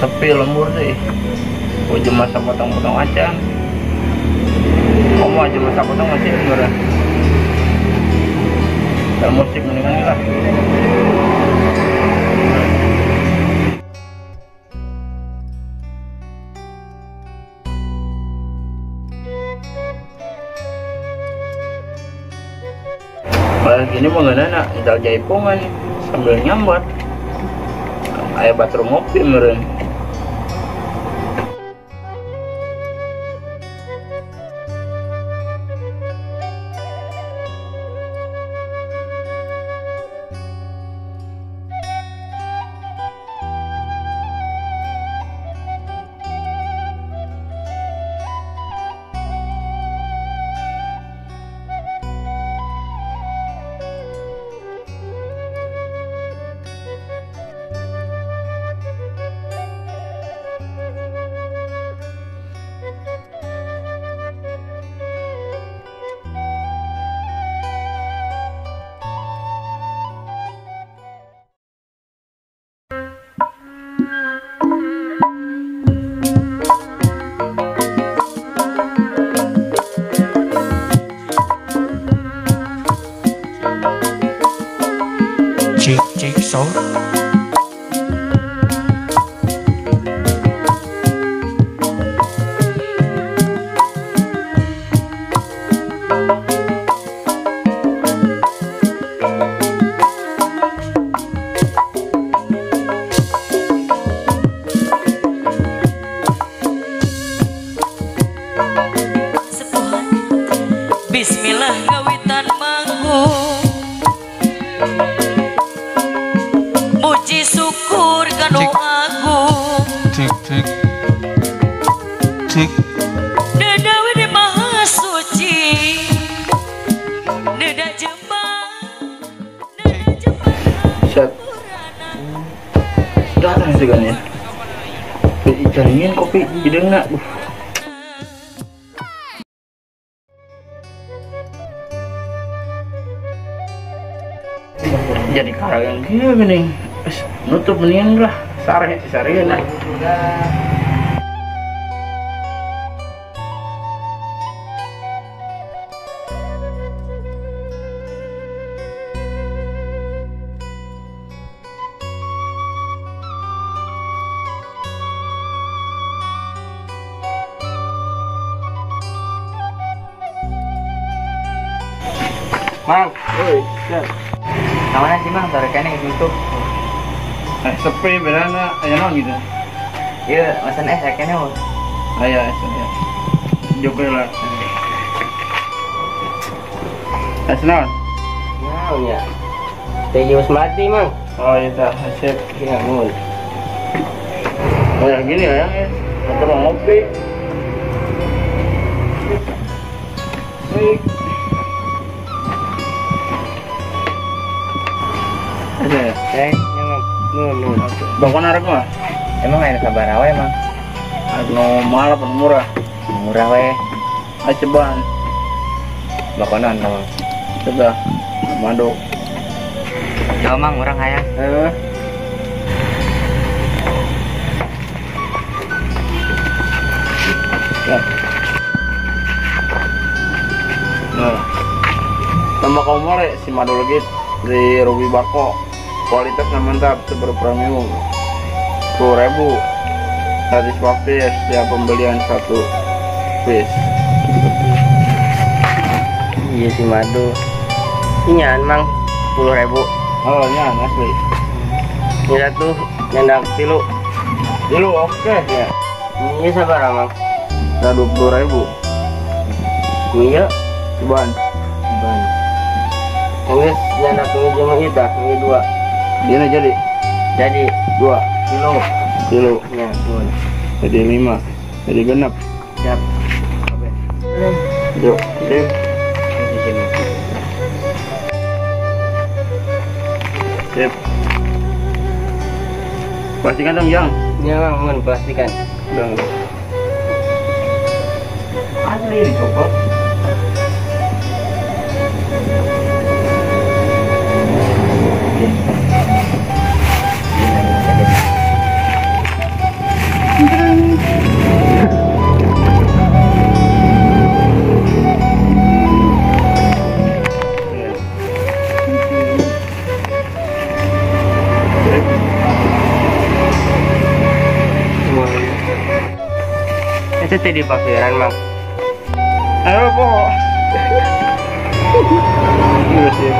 sepi lembur sih. Udah masa potong-potong aja. Kamu aja masa potong masih lembur. Kalau musik mendingan lah. Gini mengenai intal jaipongan sambil nyambat ayah baterai ngopi meren. Cik so Bismillah kawitan manggung puji syukur kanu agung cik Dedawi di maha suci Deda jembang Set datang sih kan ya jaringin kopi hidung nak jadi karang yang gini nutup mendingan lah sare nah. Mang, Namanya sih Mang, sore kene gitu. sepi berana aya naon gitu. Iya, mesen es kene mah. Aya ya. Jokoy lah. Es naon? Naon ya? Teh Yus mati, Mang. Oh iya dah, sip. Iya, mun. Oh yang gini ya, kita mau ngopi. Baik. Ada ya? Emang nun. Bangkon arek mah? Emang ada kabar awe, Mang? Anu mahal apa murah? Murah we. Aceban. Bakonan Mang. Sudah. Madu. Coba Mang, orang hayang. Ya. Nah. Tambah kau more si madu lagi di Ruby Bako. Kualitasnya mantap, super premium. 10.000 gratis pakai setiap pembelian satu piece. Iya si madu. Inyan Mang, 10.000. Oh ya asli. Ini tuh nyendak tilu. Dulu oke. Ya. Ini sabar Mang. Udah 20.000. Iya. Cuman. Ban. Ini nyendak ini cuma kita, ini 2. Ini jadi 2 kilo. Ya, nun. Jadi 5. Jadi genap. Siap. Yuk, sip. Di sini. Sip. Pastikan dong, Yang. Iya Mang, mun pastikan. Dong. Asli dicopot. Itu tadi pakiran mang. Ayo po. Iya sip.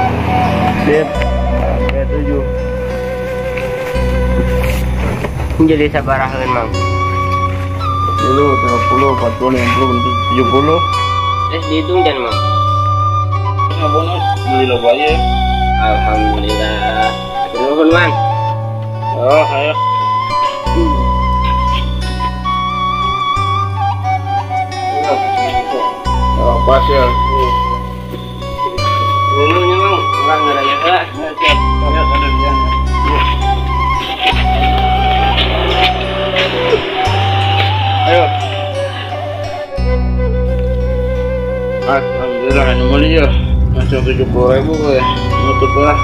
Sip. Oke 7. Jadi sabaraheun mang. 10, 30, 40, 50, 70. Dihitung dan mang. Nggak bonus beli lo aja. Alhamdulillah. Nuhun mang. Oh ayo. Oh pas ya. Nuhunnya mang. Ulang ngaranya heula. Siap. Ya ada di sana. Ayo. Alhamdulillah ini mulia. Masuk 70.000 gue. Nutup lah.